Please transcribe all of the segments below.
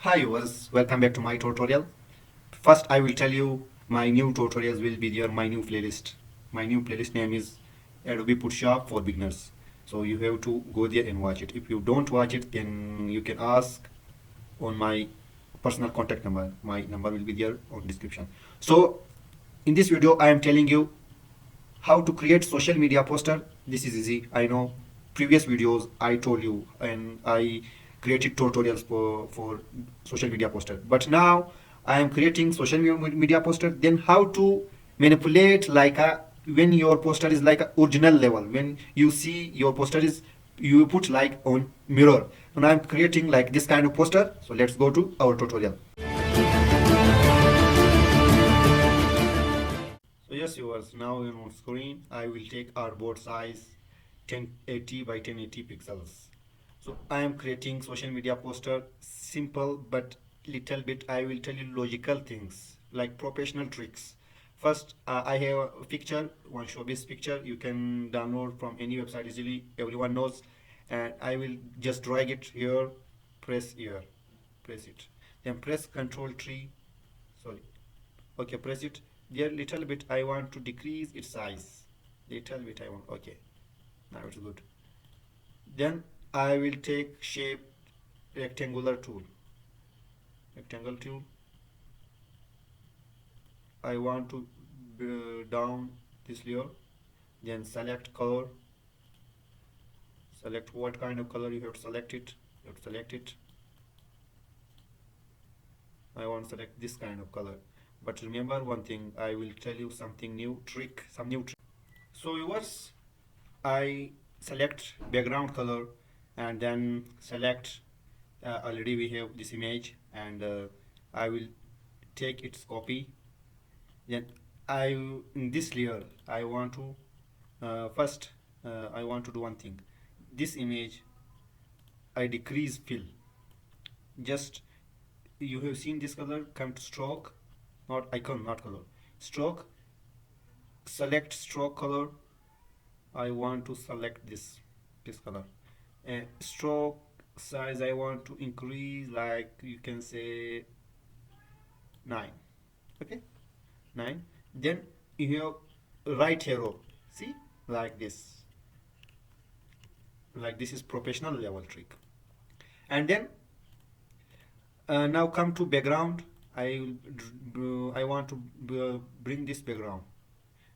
Hi viewers, welcome back to my tutorial. First I will tell you my new tutorials will be there, my new playlist. My new playlist name is Adobe Photoshop for beginners. So you have to go there and watch it. If you don't watch it, then you can ask on my personal contact number. My number will be there on description. So in this video I am telling you how to create social media poster. This is easy, I know. Previous videos I told you and I created tutorials for social media poster, but now I am creating social media poster. Then how to manipulate like a, when your poster is like a original level, when you see your poster is, you put like on mirror, and I'm creating like this kind of poster. So let's go to our tutorial. So yes viewers, now on screen I will take our board size 1080 by 1080 pixels. So I am creating social media poster, simple but little bit I will tell you logical things like professional tricks. First I have a picture, one showbiz picture you can download from any website easily, everyone knows. And I will just drag it here, press here, press it, then press Ctrl tree, sorry, okay, press it there little bit. I want to decrease its size little bit, I want, okay, now it's good. Then I will take shape, rectangular tool, rectangle tool. I want to down this layer, then select color, select what kind of color you have to select it, you have to select it. I want to select this kind of color. But remember one thing, I will tell you something new trick, some new trick. So viewers, I select background color and then select, already we have this image, and I will take its copy. Then I, in this layer I want to first I want to do one thing. This image I decrease fill, just, you have seen this color, come to stroke, not icon, not color, stroke, select stroke color. I want to select this color, and stroke size I want to increase, like you can say 9, okay, 9. Then you have right arrow, see, like this is professional level trick. And then now come to background. I want to bring this background,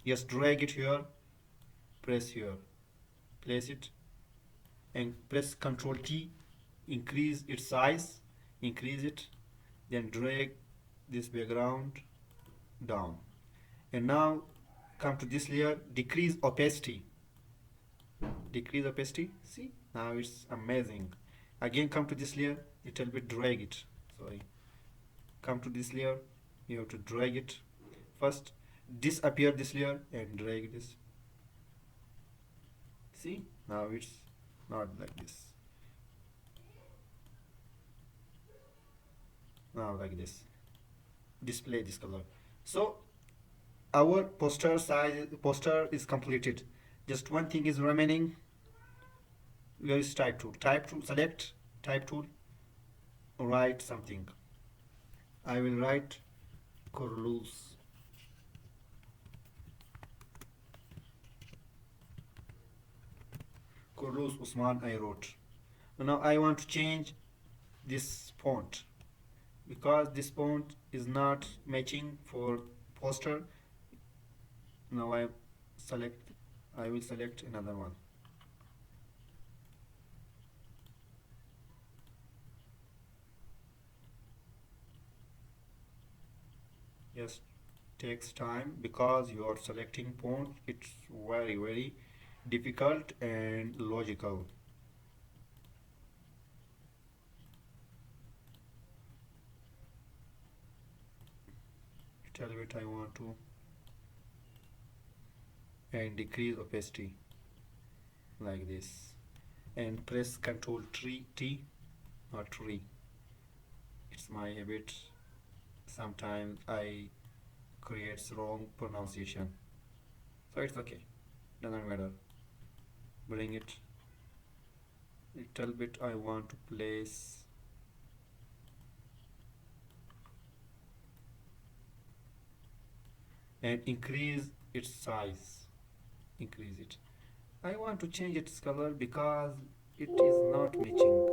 just drag it here, press here, place it, and press Ctrl T, increase its size, increase it, then drag this background down. And now come to this layer, decrease opacity, decrease opacity, see, now it's amazing. Again come to this layer, little bit drag it, sorry, come to this layer, you have to drag it, first disappear this layer and drag this, see, now it's not like this, now like this, display this color. So our poster is completed. Just one thing is remaining. Where is type tool? Type tool, select type tool, write something. I will write Kurlus. Kurlus Usman I wrote. Now I want to change this font because this font is not matching for poster. Now I will select another one. Just takes time because you are selecting font. It's very difficult and logical. Little bit I want to, and decrease opacity like this, and press Ctrl T, not tree. It's my habit. Sometimes I creates wrong pronunciation, so it's okay, doesn't matter. Bring it little bit. I want to place and increase its size. Increase it. I want to change its color because it is not matching.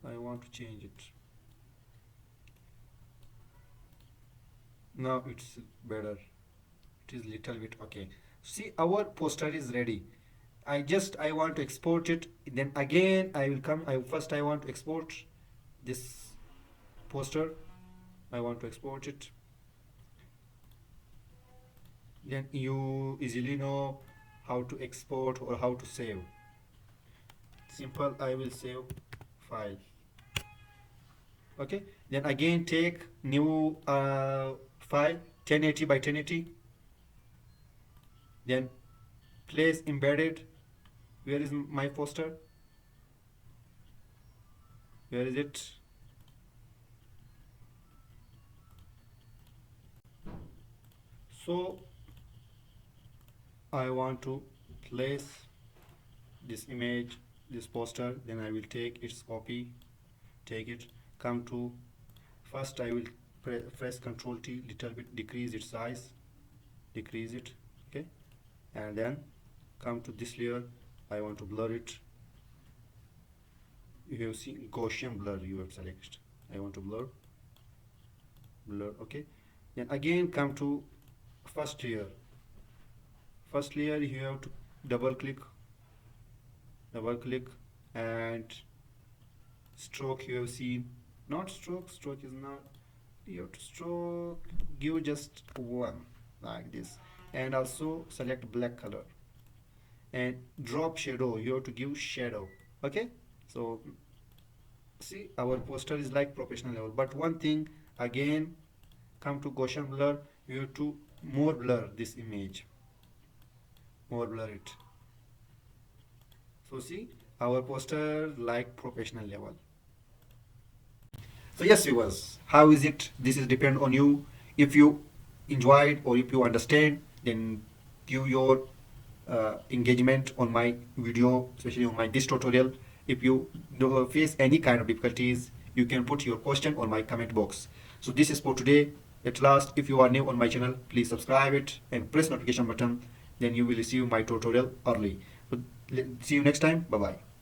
I want to change it. Now it's better. It is little bit okay. See, our poster is ready. I want to export it. Then again I will come. First I want to export this poster. I want to export it. Then you easily know how to export or how to save. Simple. I will save file. Okay. Then again take new file 1080 by 1080. Then place embedded. Where is my poster? Where is it? So I want to place this image, this poster. Then I will take its copy, take it, come to first I will press Ctrl T, little bit decrease its size, decrease it, okay, and then come to this layer. I want to blur it. You have seen Gaussian blur, you have selected. I want to blur, okay. Then again come to first layer. First layer you have to double click, and stroke you have seen. Not stroke, stroke is not. You have to stroke, give just one like this, and also select black color, and drop shadow. You have to give shadow. Okay, so see our poster is like professional level. But one thing again, come to Gaussian blur. You have to more blur this image, more blur it. So see our poster like professional level. So yes viewers, how is it? This is depend on you. If you enjoyed or if you understand, then give your engagement on my video, especially on my this tutorial. If you do face any kind of difficulties, you can put your question on my comment box. So this is for today. At last, if you are new on my channel, please subscribe it and press notification button. Then you will receive my tutorial early. So see you next time. Bye bye.